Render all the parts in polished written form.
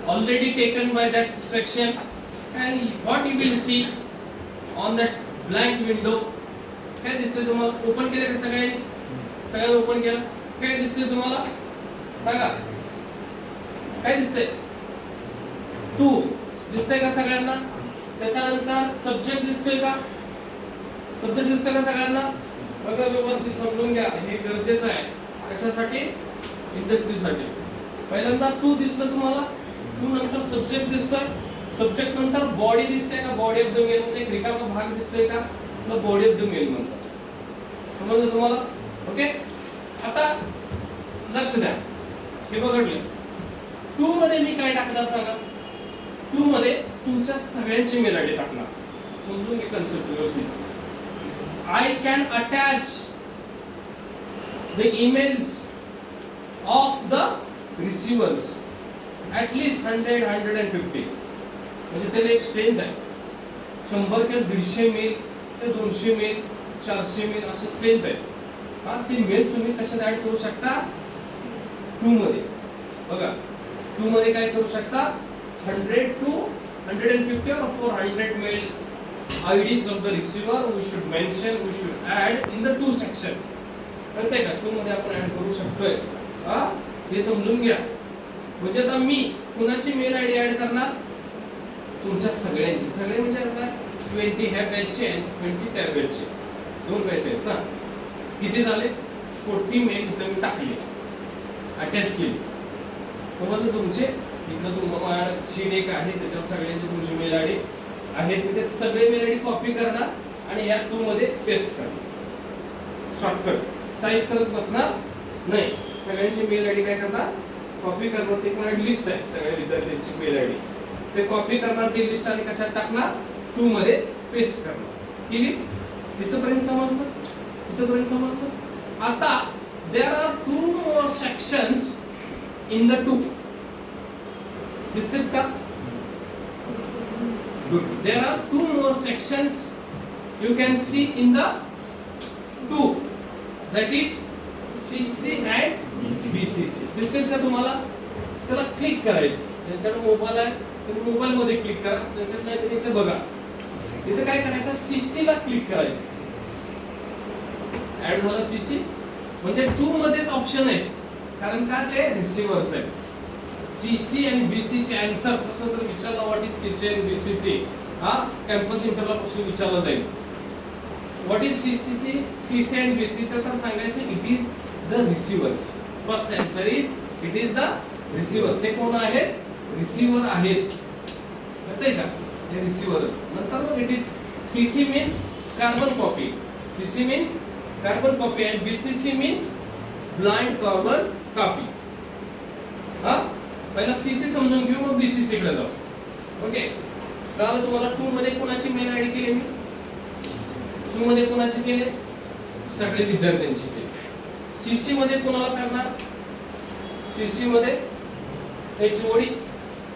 already taken by that section, and what you will see on that blank window. काय दिसतंय तुम्हाला? Open केलं का सगळ्यांनी? सगळ्यांनी ओपन केलं? काय दिसतंय तुम्हाला? सांगा. काय दिसतंय? 2 दिसतंय का सगळ्यांना? त्याच्यानंतर सब्जेक्ट दिसतोय का? सब्जेक्ट दिसतोय का सगळ्यांना? बघा व्यवस्थित समजून घ्या, हे गरजेचं आहे. कशासाठी? इंडस्ट्रीसाठी. पहिल्यांदा 2 दिसलं तुम्हाला, 2 नंतर सब्जेक्ट दिसतोय, सब्जेक्ट नंतर बॉडी दिसते का? बॉडी ऑफ द मेल म्हणजे एक रिकामा भाग दिसतोय का? तर बॉडी ऑफ द मेल म्हणतात. समजलं तुम्हाला? ओके. आता लक्ष द्या, हे बघडले 2 मध्ये मी काय टाकणार सांगा? 2 मध्ये तुमच्या सगळ्यांची मेल आयडी टाकणार. समजून घे कन्सेप्ट व्यवस्थित. I can attach the emails of the receivers at least 100-150. म्हणजे त्याला एक स्ट्रेंथ आहे. 100 किंवा 150 मेल ते 200 मेल 400 मेल असं स्ट्रेंथ आहे. हा, ते मेल तुम्ही कशात ऍड करू शकता? 2 मध्ये. बघा 2 मध्ये काय करू शकता? 100 to 150 or 400 mail IDs of the receiver we should mention, we should add in the 2 section. कळतंय का? 2 मध्ये आपण ऍड करू शकतोय. हा, हे समजून घ्या. म्हणजे आता मी कुणाची मेल आयडी ऍड करणार? तुमच्या सगळ्यांची. सगळे म्हणजे आता 20 ह्या बॅचचे आणि 20 त्या बॅचचे. 2 बॅच आहेत ना. किती झाले? 40 मेल इथं मी टाकले, अटॅच केली. समजलं तुमचे? इथं तुम्हाला शीट एक आहे, त्याच्यावर सगळ्यांची तुमची मेल आयडी आहे. तिथे सगळे मेल आयडी कॉपी करणार आणि या 2 मध्ये पेस्ट करणार. शॉर्टकट टाइप करत बसणार नाही. सगळ्यांची मेल आयडी काय करणार? कॉपी करणार. ते पण लिस्ट आहे सगळ्या विद्यार्थ्यांची मेल आयडी. ते कॉपी करणार, ती लिस्ट आणि कशात टाकणार? 2 मध्ये पेस्ट करणार. केली? इथपर्यंत समजलं? इथपर्यंत समजलं? आता there are 2 more sections in the 2. दिसतात का? Good. There are 2 more sections you can see in the 2. That is CC and BCC. दिसतात का तुम्हाला? त्याला क्लिक करायचं. ज्यांच्याकडे मोबाईल आहे तुम्ही मोबाईल मध्ये क्लिक करा. त्याच्यात नाही तर इथे बघा. इथे काय करायचं? CC ला क्लिक करायचं. ऍड झाला CC. म्हणजे 2 मध्येच ऑप्शन आहे, कारण का ते रिसिव्हर्स आहेत. CC आणि BCC आन्सर प्रश्न जर विचारला व्हॉट इज CC आणि BCC, हा कॅम्पस इंटरला प्रश्न विचारला जाईल. What is CC and BCC तर सांगायचं it is the receivers. First answer is it is the receiver. ते कोण आहेत? रिसिव्हर आहेत. कळतंय का? हे रिसिव्हर. नंतर मग it is CC means carbon copy. CC means carbon copy and BCC means blind carbon copy. हा, पहिला CC समजून घेऊ, मग BCC कडे जाऊ. ओके. तर तुम्हाला 2 मध्ये कोणाची मेल आयडी केली मी? 2 मध्ये कोणाची केली? सगळे विद्यार्थ्यांची केली. CC मध्ये कोणाला करणार? CC मध्ये HOD.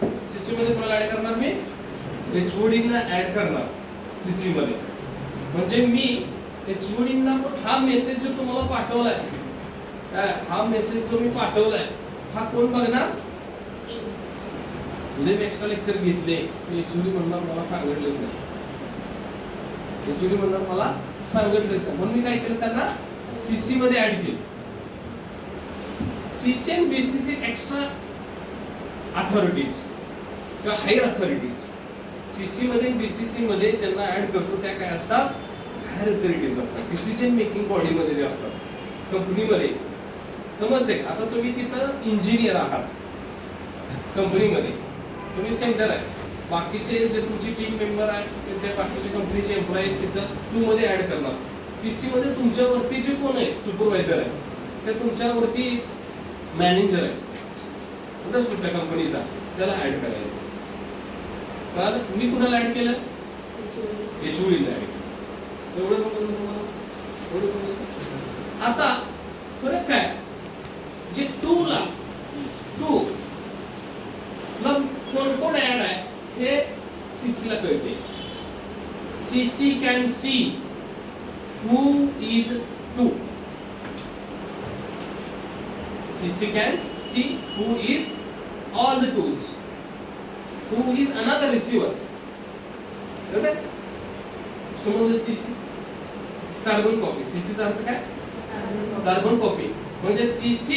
CC मध्ये कोणाला ऍड करणार मी? HOD ना ऍड करणार CC मध्ये. म्हणजे मी HOD ना हा मेसेज जो तुम्हाला पाठवलाय, हा मेसेज जो मी पाठवलाय, हा कोण बघणार? उद्या मी एक्स्ट्रा लेक्चर घेतले, HOD म्हणणार मला सांगितलंच नाही. HOD म्हणणार मला सांगितलंच नाही. म्हणून मी काय केलं? त्यांना CC मध्ये ऍड केलं. CC आणि BCC एक्स्ट्रा अथॉरिटीज किंवा हायर अथॉरिटीज. CC मध्ये आणि BCC मध्ये ज्यांना ऍड करतो त्या काय असतात? हायर अथॉरिटीज असतात. डिसिजन मेकिंग बॉडी मध्ये जे असतात कंपनीमध्ये. समजते? आता तुम्ही तिथं इंजिनियर आहात कंपनीमध्ये, तुम्ही सेंटर आहे. बाकीचे जे तुमची टीम मेंबर आहेत ते बाकीचे कंपनीचे एम्प्लॉई तिथं 2 मध्ये ऍड करणार. CC मध्ये तुमच्यावरती जे कोण आहे सुपरवायझर आहे ते तुमच्यावरती मॅनेजर आहे कुठंच कुठल्या कंपनीचा, त्याला ऍड करायचं. कारण मी कुणाला ऍड केलं? HOD ला ऍड. एवढं समजलं तुम्हाला? एवढं समजलं? आता फरक काय? जे 2 ला कोण कोण ऍड आहे हे CC ला कळते. CC can see who is 2. CC can see who is all the 2s. who is another receiver. Okay? समजलं CC कार्बन कॉपी. CC चा अर्थ काय? Carbon copy. म्हणजे CC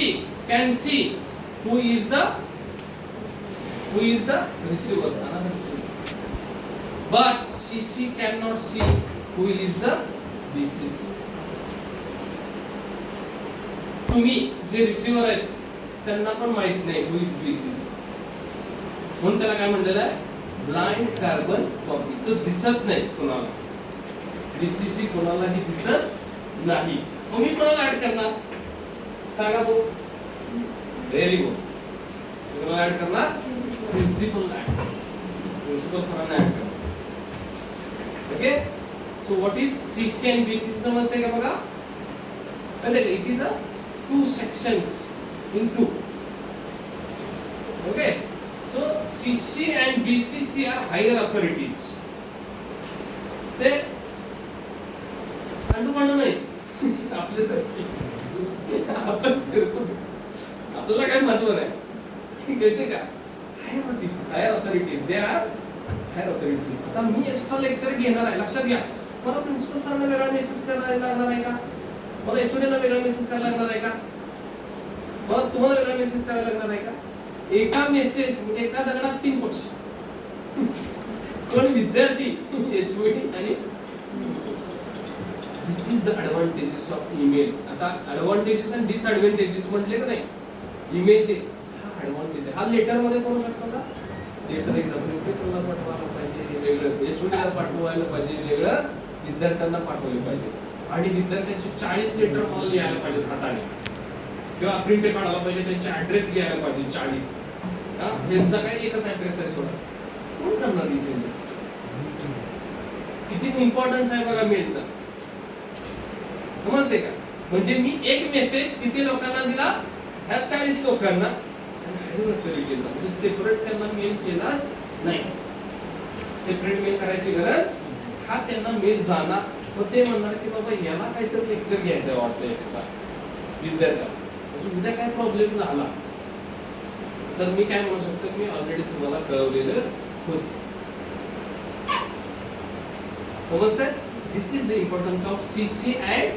can see who is the receiver, another receiver. But CC cannot see who is the BCC. तुम्ही जे receiver आहेत त्यांना पण माहित नाही who is BCC. म्हणून त्याला काय म्हणलेलं आहे? Blind carbon copy. तो दिसत नाही कोणाला. BCC कोणालाही दिसत नाही. तुम्ही कोणाला ऍड करणार? सांगा तो. Very good. कोणाला ऍड करणार? Principal add. प्रिन्सिपल सरांना ऍड करणार. Okay. So what is CC and BCC समजते का बघा? It is a two sections in two. Okay. So CC and BCC are higher authorities. ते अंडू नाही आपल्यासारखी. आपण आपल्याला काय महत्व नाही कळते का? Higher authorities. They are higher authorities. आता मी एक्स्ट्रा लेक्चर घेणार आहे, लक्षात घ्या. मला प्रिन्सिपल सरांना वेगळा मेसेज करायला लागणार आहे का? मला एचओडीला वेगळा मेसेज करायला लागणार आहे का? मला तुम्हाला वेगळा मेसेज करायला लागणार आहे का? एका मेसेज म्हणजे एका दगडात 3 पक्षी. कोण? विद्यार्थी, एचओडी आणि दिस is the advantages of email. आता ऍडव्हांटेजेस आणि डिसएडव्हांटेजेस म्हटले का नाही ईमेलचे? हा ऍडव्हांटेज आहे. हा लेटर मध्ये करू शकतो का? लेटर एकदा प्रिन्सिपलला पाठवायला पाहिजे वेगळं, एचओडीला पाठवायला पाहिजे वेगळं, विद्यार्थ्यांना पाठवले पाहिजे. आणि विद्यार्थ्यांचे 40 लेटर मला लिहायला पाहिजे हाताने किंवा प्रिंट काढायला पाहिजे, त्यांचे ऍड्रेस लिहायला पाहिजे 40. त्यांचा काय एकच ऍड्रेस आहे सोडा. कोण करणार इथे? किती इम्पॉर्टन्स आहे बघा मेलचा. समजते का? म्हणजे मी एक मेसेज किती लोकांना दिला? ह्या 40 लोकांना. म्हणजे सेपरेट त्यांना मेल केलाच नाही. सेपरेट मेल करायची गरज. हा त्यांना मेल जाणार. मग ते म्हणणार की बाबा याला काहीतरी लेक्चर घ्यायचं वाटतं एक्स्ट्रा विद्यार्थ्यांना. उद्या काय प्रॉब्लेम झाला तर मी काय म्हणू शकतो की मी ऑलरेडी तुम्हाला कळवलेलं होतं. समजतंय? This is the importance of CC and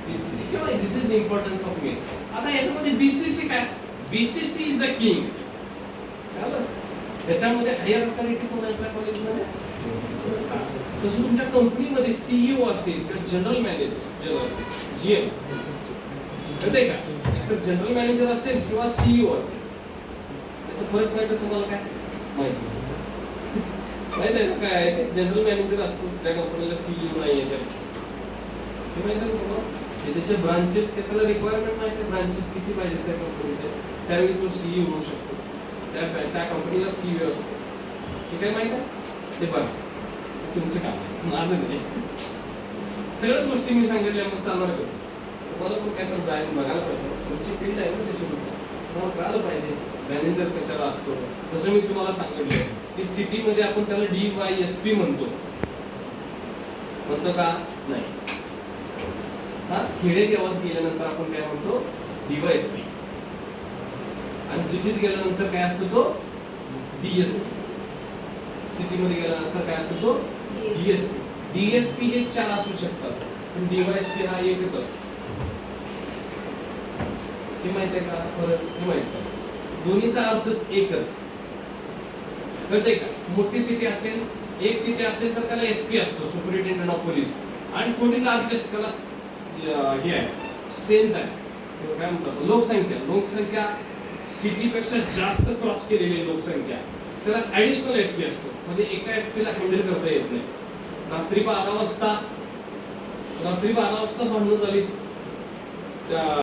BCC किंवा this is the importance of mail. आता याच्यामध्ये BCC काय? BCC is a king. कळलं? त्याच्यामध्ये हायर ऑथॉरिटी कोण आहे आपल्या कॉलेजमध्ये? तसं तुमच्या कंपनीमध्ये CEO असेल किंवा जनरल मॅनेजर असेल, GM कळतंय का? तर जनरल मॅनेजर असेल किंवा CEO असेल, त्याचा फरक नाही तर तुम्हाला काय माहिती माहित आहे काय आहे? जनरल मॅनेजर असतो त्या कंपनीला CEO नाही आहे ते माहिती आहे तुम्हाला. त्याचे ब्रांचेस त्याला रिक्वायरमेंट माहिती आहे, ब्रांचेस किती पाहिजे त्या कंपनीचे, त्यावेळी तो CEO होऊ शकतो. त्या कंपनीला CEO असतो. हे काय माहित आहे? ते बघा तुमचं काम, माझं नाही. सगळ्याच गोष्टी मी सांगितल्या मग चालणार कसं? तुम्हाला पण काय तर जायला बघायला पाहिजे. तुमची फील्ड आहे ना त्याची, तुम्हाला कळायला पाहिजे मॅनेजर कशाला असतो. जसं मी तुम्हाला सांगितलं की सिटीमध्ये आपण त्याला DYSP म्हणतो का? नाही. हा खेडेगावात गेल्यानंतर आपण काय म्हणतो? DYSP. आणि सिटीत गेल्यानंतर काय असतो तो? DSP. सिटीमध्ये गेल्यानंतर काय असतो तो? DSP. DSP हे 4 असू शकतात पण DYSP हा एकच असतो. हे माहित आहे का? फरक हे माहित आहे. दोन्हीचा अर्थच एकच. कळतंय का? मोठी सिटी असेल, एक सिटी असेल तर त्याला SP असतो, सुपरिटेंडेंट ऑफ पोलीस. आणि थोडी लार्जेस्ट त्याला हे आहे, स्ट्रेंथ आहे, काय म्हणतात लोकसंख्या सिटीपेक्षा जास्त क्रॉस केलेली लोकसंख्या, त्याला ऍडिशनल SP असतो. म्हणजे एका SP ला हँडल करता येत नाही. रात्री 12 वाजता भांडणं झाली त्या